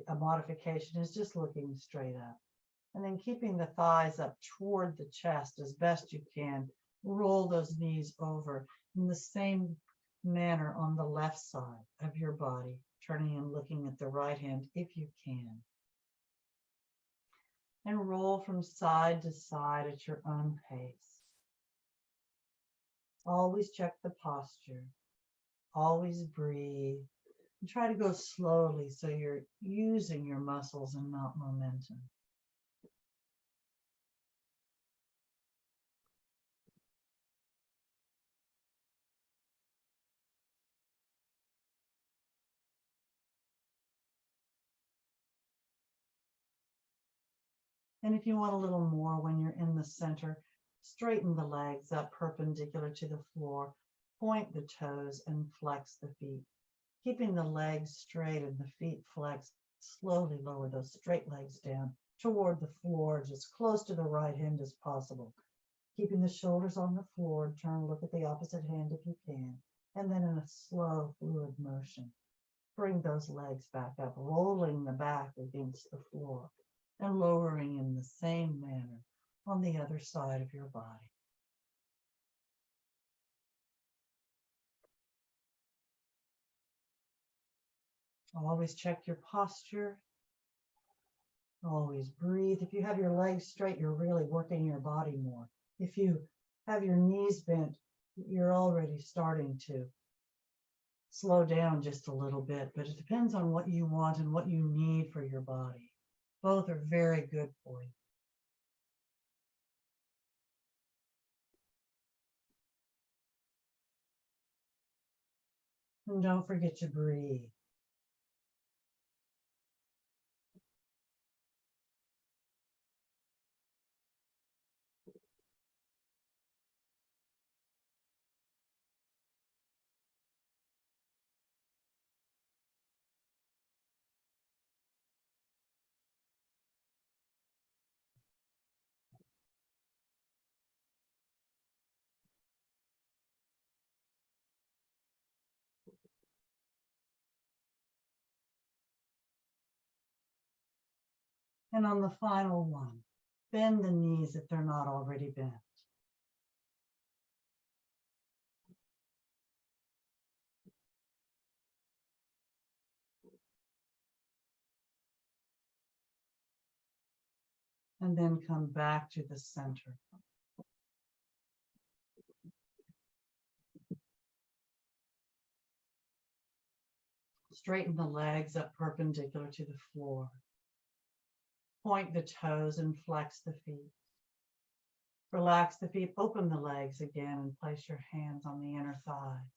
A modification is just looking straight up. And then keeping the thighs up toward the chest as best you can. Roll those knees over in the same manner on the left side of your body, turning and looking at the right hand if you can. And roll from side to side at your own pace. Always check the posture. Always breathe. And try to go slowly so you're using your muscles and not momentum. And if you want a little more when you're in the center, straighten the legs up perpendicular to the floor, point the toes and flex the feet. Keeping the legs straight and the feet flexed, slowly lower those straight legs down toward the floor, just close to the right hand as possible. Keeping the shoulders on the floor, turn, look at the opposite hand if you can, and then in a slow, fluid motion, bring those legs back up, rolling the back against the floor and lowering in the same manner on the other side of your body. Always check your posture. Always breathe. If you have your legs straight, you're really working your body more. If you have your knees bent, you're already starting to slow down just a little bit, but it depends on what you want and what you need for your body. Both are very good for you. And don't forget to breathe. And on the final one, bend the knees if they're not already bent. And then come back to the center. Straighten the legs up perpendicular to the floor. Point the toes and flex the feet. Relax the feet, open the legs again, and place your hands on the inner thighs.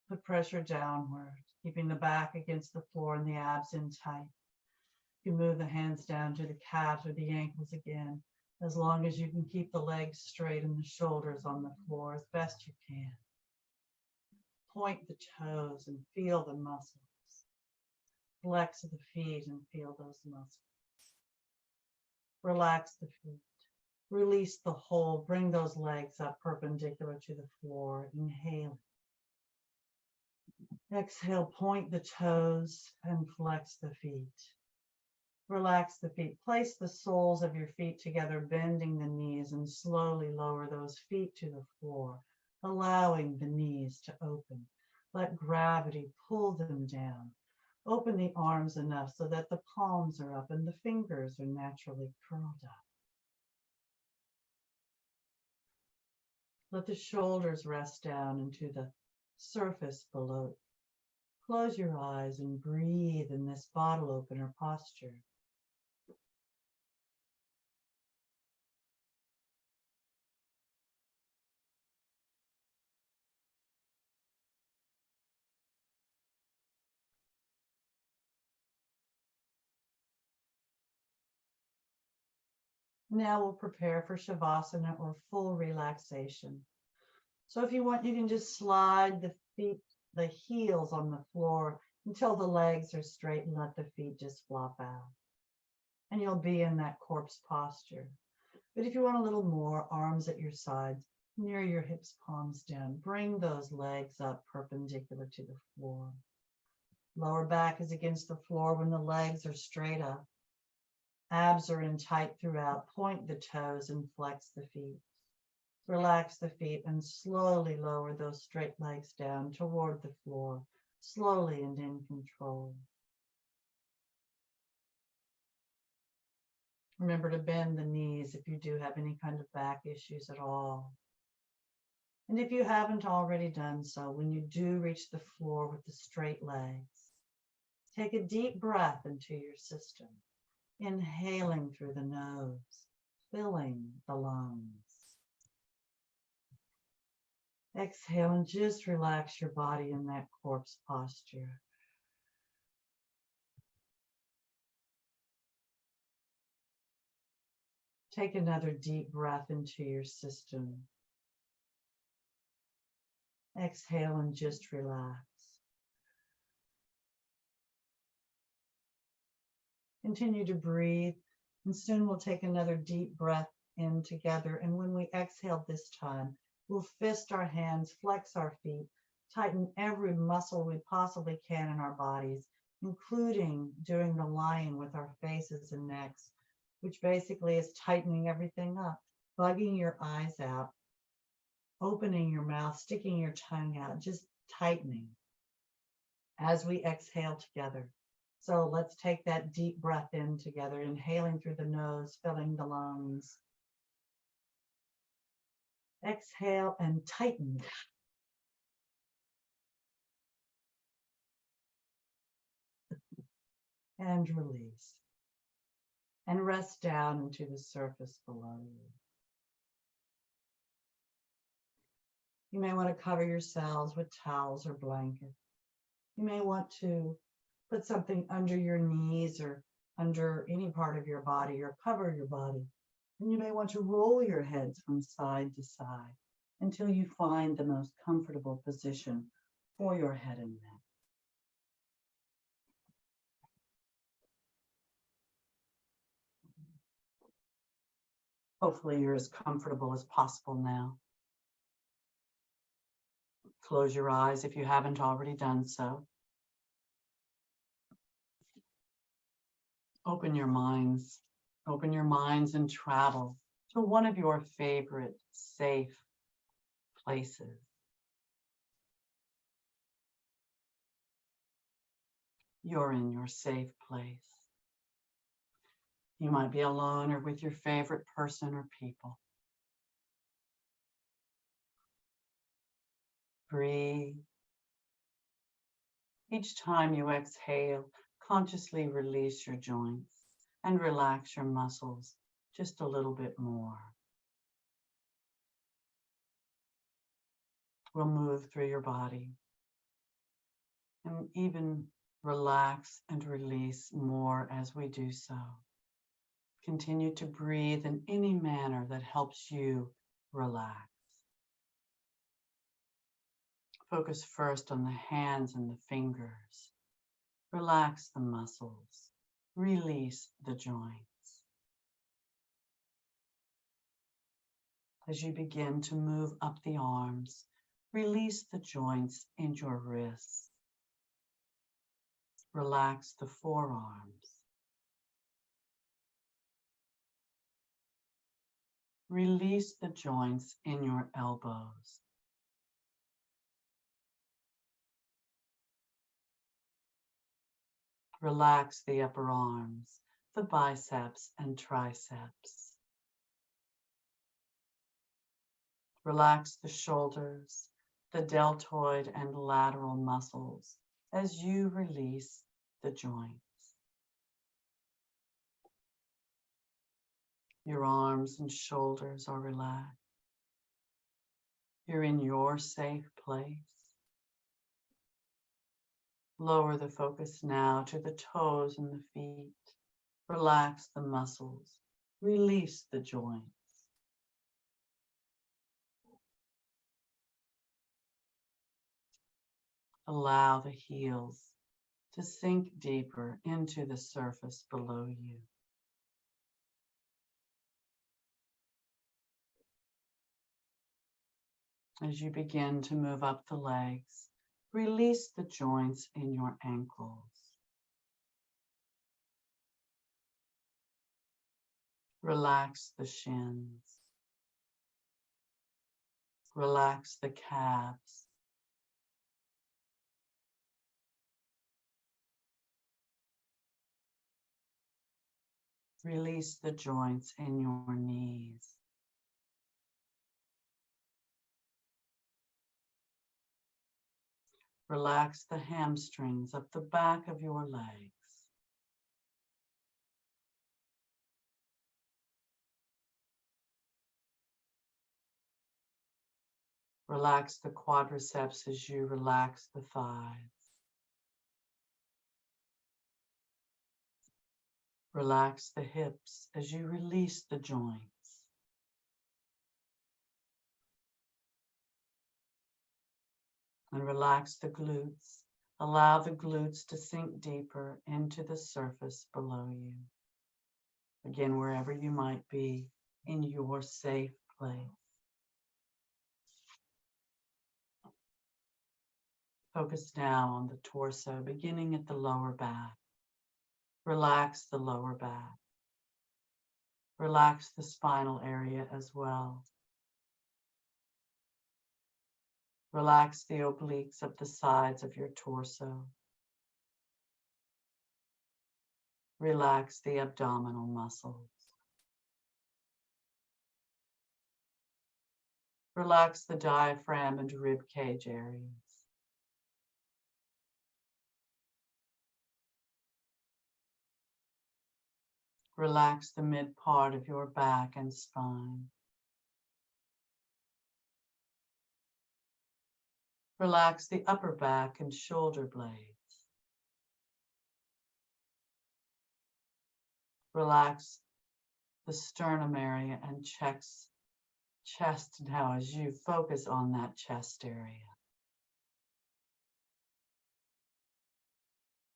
Put pressure downward, keeping the back against the floor and the abs in tight. You move the hands down to the calves or the ankles again, as long as you can keep the legs straight and the shoulders on the floor as best you can. Point the toes and feel the muscles. Flex the feet and feel those muscles. Relax the feet. Release the hold. Bring those legs up perpendicular to the floor. Inhale. Exhale, point the toes and flex the feet. Relax the feet. Place the soles of your feet together, bending the knees, and slowly lower those feet to the floor, allowing the knees to open. Let gravity pull them down. Open the arms enough so that the palms are up and the fingers are naturally curled up. Let the shoulders rest down into the surface below. Close your eyes and breathe in this bottle opener posture. Now we'll prepare for Shavasana, or full relaxation. So if you want, you can just slide the feet, the heels on the floor until the legs are straight and let the feet just flop out. And you'll be in that corpse posture. But if you want a little more, arms at your sides, near your hips, palms down. Bring those legs up perpendicular to the floor. Lower back is against the floor when the legs are straight up. Abs are in tight throughout. Point the toes and flex the feet. Relax the feet and slowly lower those straight legs down toward the floor, slowly and in control. Remember to bend the knees if you do have any kind of back issues at all. And if you haven't already done so, when you do reach the floor with the straight legs, take a deep breath into your system, inhaling through the nose, filling the lungs. Exhale and just relax your body in that corpse posture. Take another deep breath into your system. Exhale and just relax. Continue to breathe, and soon we'll take another deep breath in together. And when we exhale this time, we'll fist our hands, flex our feet, tighten every muscle we possibly can in our bodies, including doing the lion with our faces and necks, which basically is tightening everything up, bugging your eyes out, opening your mouth, sticking your tongue out, just tightening as we exhale together. So let's take that deep breath in together, inhaling through the nose, filling the lungs. Exhale and tighten. And release. And rest down into the surface below you. You may want to cover yourselves with towels or blankets. You may want to put something under your knees or under any part of your body or cover your body. And you may want to roll your heads from side to side until you find the most comfortable position for your head and neck. Hopefully you're as comfortable as possible now. Close your eyes if you haven't already done so. Open your minds and travel to one of your favorite safe places. You're in your safe place. You might be alone or with your favorite person or people. Breathe. Each time you exhale, consciously release your joints and relax your muscles just a little bit more. We'll move through your body and even relax and release more as we do so. Continue to breathe in any manner that helps you relax. Focus first on the hands and the fingers. Relax the muscles. Release the joints. As you begin to move up the arms, release the joints in your wrists. Relax the forearms. Release the joints in your elbows. Relax the upper arms, the biceps and triceps. Relax the shoulders, the deltoid and lateral muscles as you release the joints. Your arms and shoulders are relaxed. You're in your safe place. Lower the focus now to the toes and the feet. Relax the muscles. Release the joints. Allow the heels to sink deeper into the surface below you. As you begin to move up the legs, release the joints in your ankles. Relax the shins. Relax the calves. Release the joints in your knees. Relax the hamstrings up the back of your legs. Relax the quadriceps as you relax the thighs. Relax the hips as you release the joints. And relax the glutes. Allow the glutes to sink deeper into the surface below you. Again, wherever you might be in your safe place. Focus now on the torso, beginning at the lower back. Relax the lower back. Relax the spinal area as well. Relax the obliques of the sides of your torso. Relax the abdominal muscles. Relax the diaphragm and rib cage areas. Relax the mid part of your back and spine. Relax the upper back and shoulder blades. Relax the sternum area and chest now as you focus on that chest area.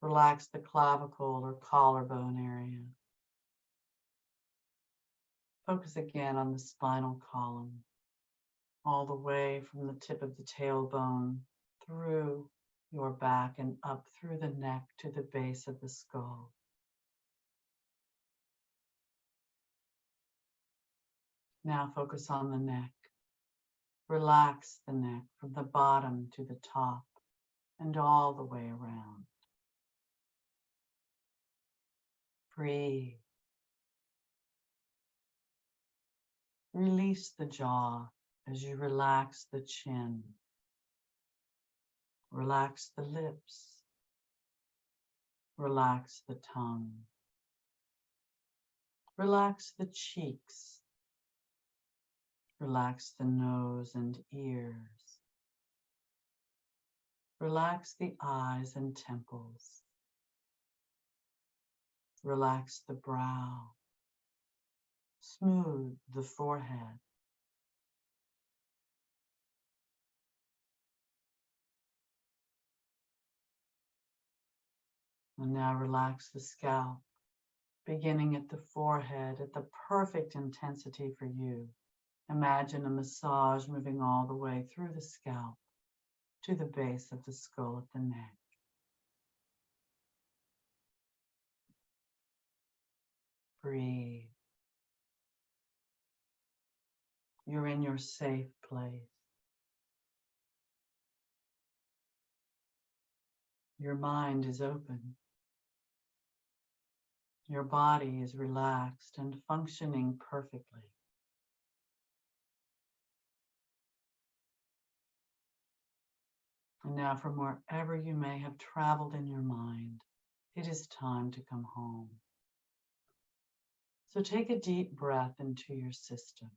Relax the clavicle or collarbone area. Focus again on the spinal column, all the way from the tip of the tailbone through your back and up through the neck to the base of the skull. Now focus on the neck. Relax the neck from the bottom to the top and all the way around. Breathe. Release the jaw as you relax the chin. Relax the lips. Relax the tongue. Relax the cheeks. Relax the nose and ears. Relax the eyes and temples. Relax the brow. Smooth the forehead. And now relax the scalp, beginning at the forehead at the perfect intensity for you. Imagine a massage moving all the way through the scalp to the base of the skull at the neck. Breathe. You're in your safe place. Your mind is open. Your body is relaxed and functioning perfectly. And now from wherever you may have traveled in your mind, it is time to come home. So take a deep breath into your system.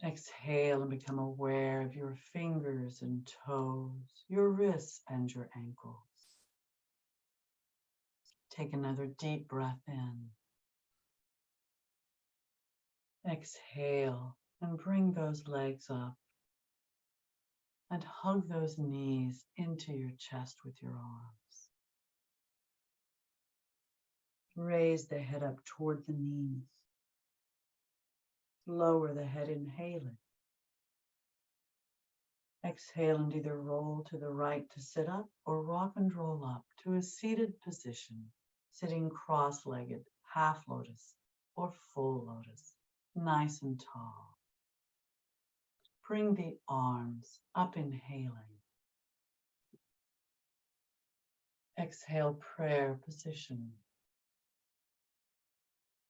Exhale and become aware of your fingers and toes, your wrists and your ankles. Take another deep breath in. Exhale and bring those legs up and hug those knees into your chest with your arms. Raise the head up toward the knees. Lower the head, inhaling. Exhale and either roll to the right to sit up or rock and roll up to a seated position, sitting cross-legged, half lotus or full lotus, nice and tall. Bring the arms up, inhaling. Exhale, prayer position.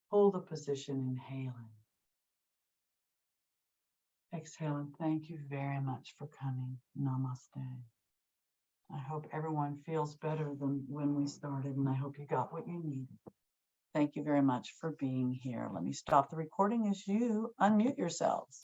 Hold the position, inhaling. Exhale and thank you very much for coming. Namaste. I hope everyone feels better than when we started, and I hope you got what you needed. Thank you very much for being here. Let me stop the recording as you unmute yourselves.